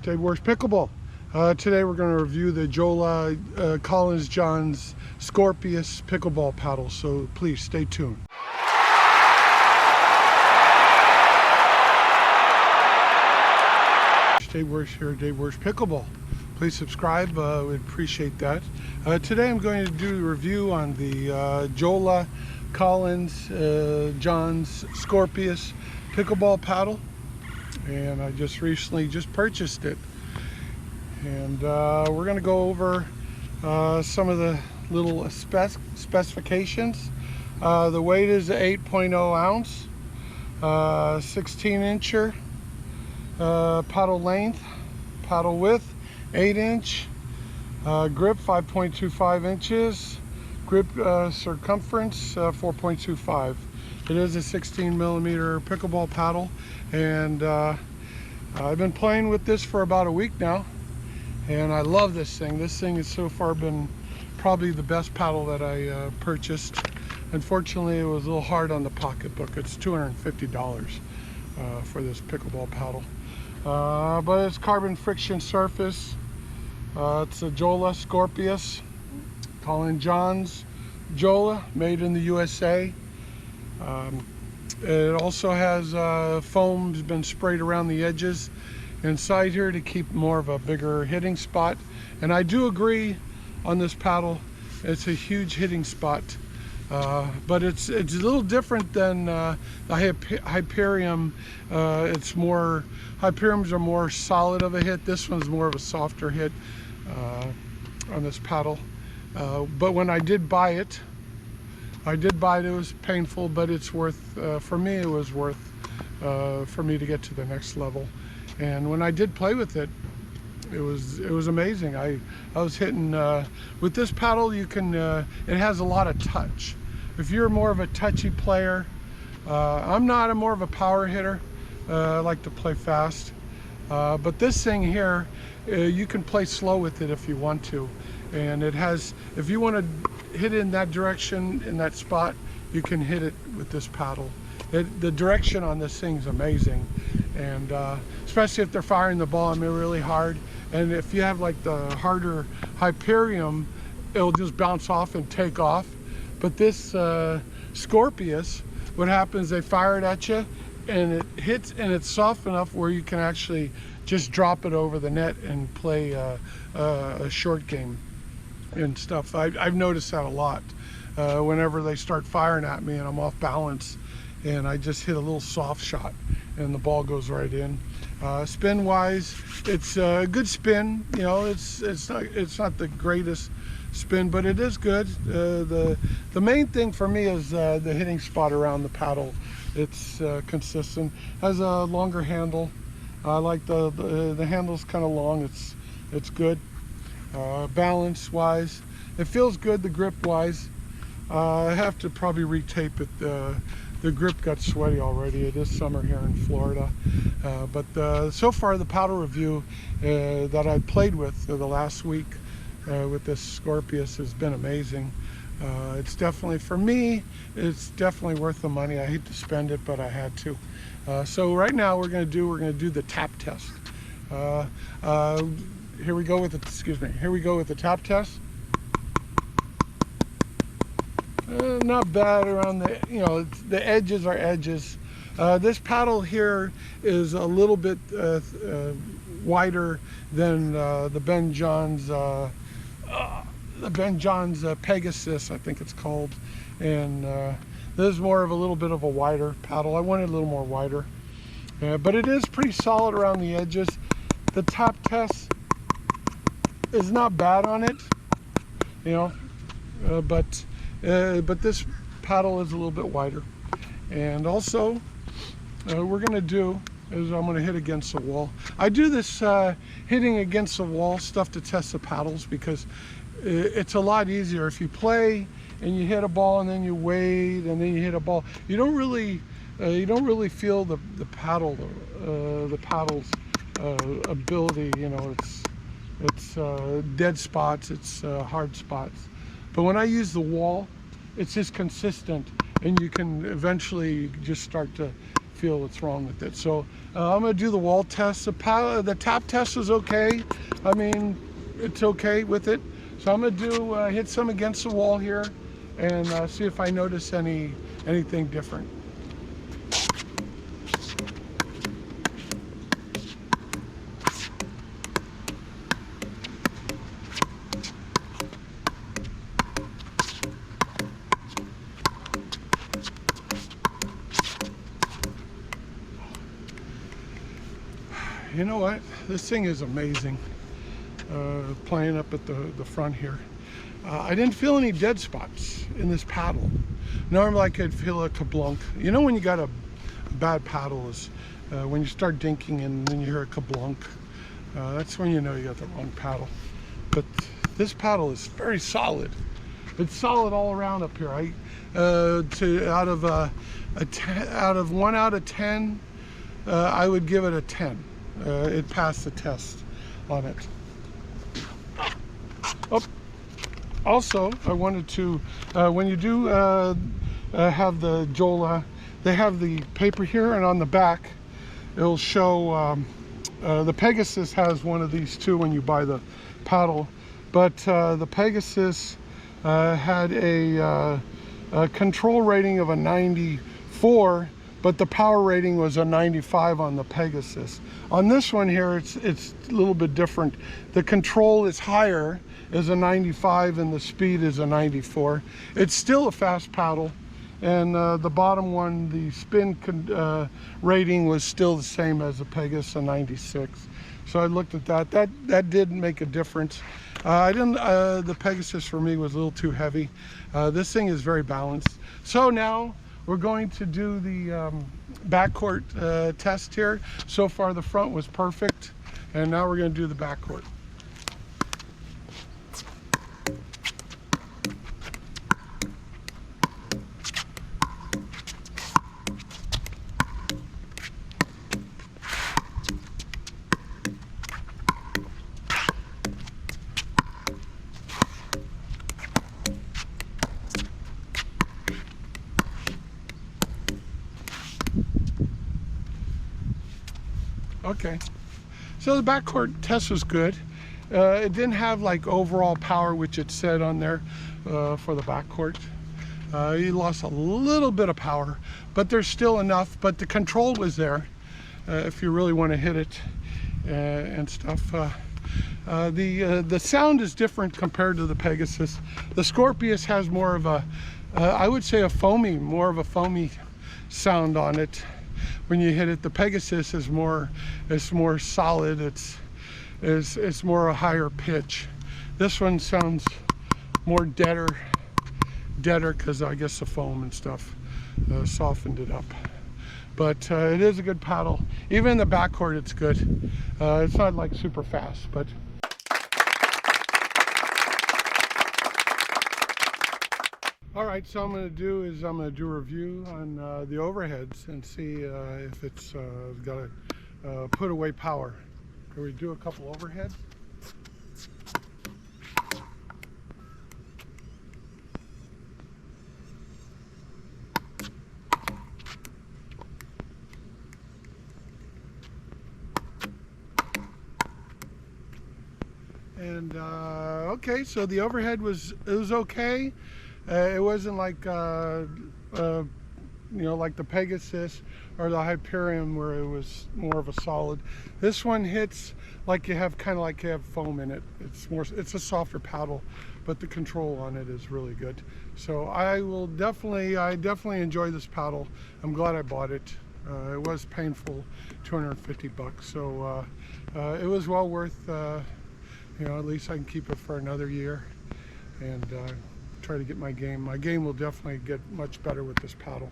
Dave Works Pickleball. Today we're going to review the Collen Johns Scorpeus pickleball paddle, so please stay tuned. Dave Works here, Dave Works Pickleball. Please subscribe, we'd appreciate that. Today I'm going to do a review on the Collen Johns Scorpeus pickleball paddle, and I just recently purchased it. And we're going to go over some of the little specifications. The weight is 8.0 ounce, 16 incher, paddle length, paddle width 8 inch, grip 5.25 inches, grip circumference 4.25. It is a 16 millimeter pickleball paddle, and I've been playing with this for about a week now, and I love this thing. This thing has so far been probably the best paddle that I purchased. Unfortunately, it was a little hard on the pocketbook. It's $250 for this pickleball paddle. But it's carbon friction surface. It's a Joola Scorpeus, Collen Johns Joola, made in the USA. It also has foam has been sprayed around the edges inside here to keep more of a bigger hitting spot. And I do agree on this paddle, it's a huge hitting spot. But it's a little different than the Hyperium. Hyperiums are more solid of a hit. This one's more of a softer hit on this paddle. But when I did buy it, it was painful, but it's worth, for me, it was worth for me to get to the next level. And when I did play with it, it was amazing. I was hitting with this paddle. You can it has a lot of touch. If you're more of a touchy player, I'm not. I'm more of a power hitter. I like to play fast, but this thing here, you can play slow with it if you want to, and it has, if you want to hit it in that direction, in that spot, you can hit it with this paddle. The direction on this thing's amazing, and especially if they're firing the ball, really hard. And if you have like the harder Hyperium, it'll just bounce off and take off. But this Scorpeus, what happens, they fire it at you and it hits, and it's soft enough where you can actually just drop it over the net and play a short game and stuff. I've noticed that a lot whenever they start firing at me and I'm off balance, and I just hit a little soft shot and the ball goes right in. Spin wise, it's a good spin. You know, it's not the greatest spin, but it is good. The main thing for me is the hitting spot around the paddle. It's consistent. Has a longer handle. I like the handle's kind of long. It's good. Balance wise, it feels good. The grip wise, I have to probably retape it. The grip got sweaty already. It is summer here in Florida, but so far the paddle review that I played with the last week with this Scorpeus has been amazing. It's definitely, for me, it's definitely worth the money. I hate to spend it, but I had to. So right now we're going to do the tap test. Here we go with it. Excuse me. Here we go with the tap test. Not bad around the, the edges are edges. This paddle here is a little bit wider than the Ben Johns Pegasus, I think it's called, and this is more of a little bit of a wider paddle. I wanted a little more wider, but it is pretty solid around the edges. The tap test is not bad on it, but this paddle is a little bit wider. And also, we're going to do is I'm going to hit against the wall. I do this hitting against the wall stuff to test the paddles because it's a lot easier. If you play and you hit a ball and then you wait and then you hit a ball, you don't really feel the paddle's ability. It's dead spots, it's hard spots. But when I use the wall, it's just consistent, and you can eventually just start to feel what's wrong with it. So I'm going to do the wall test. The tap test is okay. I mean, it's okay with it. So I'm going to do hit some against the wall here and see if I notice anything different. You know what? This thing is amazing. Playing up at the front here. I didn't feel any dead spots in this paddle. Normally I could feel a kablunk. You know when you got a bad paddle is when you start dinking and then you hear a kablunk. That's when you know you got the wrong paddle. But this paddle is very solid. It's solid all around up here. Out of 1 out of 10, I would give it a 10. It passed the test on it. Oh, also, I wanted to, when you do have the Joola, they have the paper here, and on the back, it'll show, the Pegasus has one of these too when you buy the paddle, but the Pegasus had a control rating of a 94, but the power rating was a 95 on the Pegasus. On this one here, it's a little bit different. The control is higher, is a 95, and the speed is a 94. It's still a fast paddle, and the bottom one, the spin rating was still the same as the Pegasus, a 96. So I looked at that. That did make a difference. The Pegasus for me was a little too heavy. This thing is very balanced. So now we're going to do the backcourt test here. So far the front was perfect, and now we're going to do the backcourt. Okay, so the backcourt test was good. It didn't have like overall power, which it said on there for the backcourt. You lost a little bit of power, but there's still enough. But the control was there if you really want to hit it and stuff. The sound is different compared to the Pegasus. The Scorpeus has more of a, I would say more of a foamy sound on it. When you hit it, the Pegasus is more solid. It's more a higher pitch. This one sounds more deader because I guess the foam and stuff softened it up. But it is a good paddle. Even in the backcourt, it's good. It's not like super fast, but. All right, so I'm going to do a review on the overheads and see if it's got a put away power. Can we do a couple overheads? And okay, so the overhead was okay. It wasn't like you know, like the Pegasus or the Hyperion where it was more of a solid. This one hits like you have foam in it. It's a softer paddle, but the control on it is really good. So I definitely enjoy this paddle. I'm glad I bought it. It was painful, 250 bucks. So it was well worth, you know, at least I can keep it for another year and try to get my game. My game will definitely get much better with this paddle.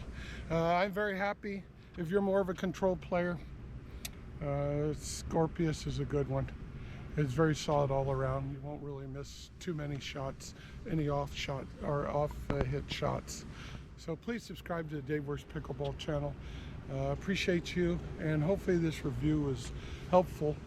I'm very happy. If you're more of a control player, Scorpeus is a good one. It's very solid all around. You won't really miss too many shots, any off hit shots. So please subscribe to the Dave Works Pickleball channel. Appreciate you, and hopefully this review was helpful.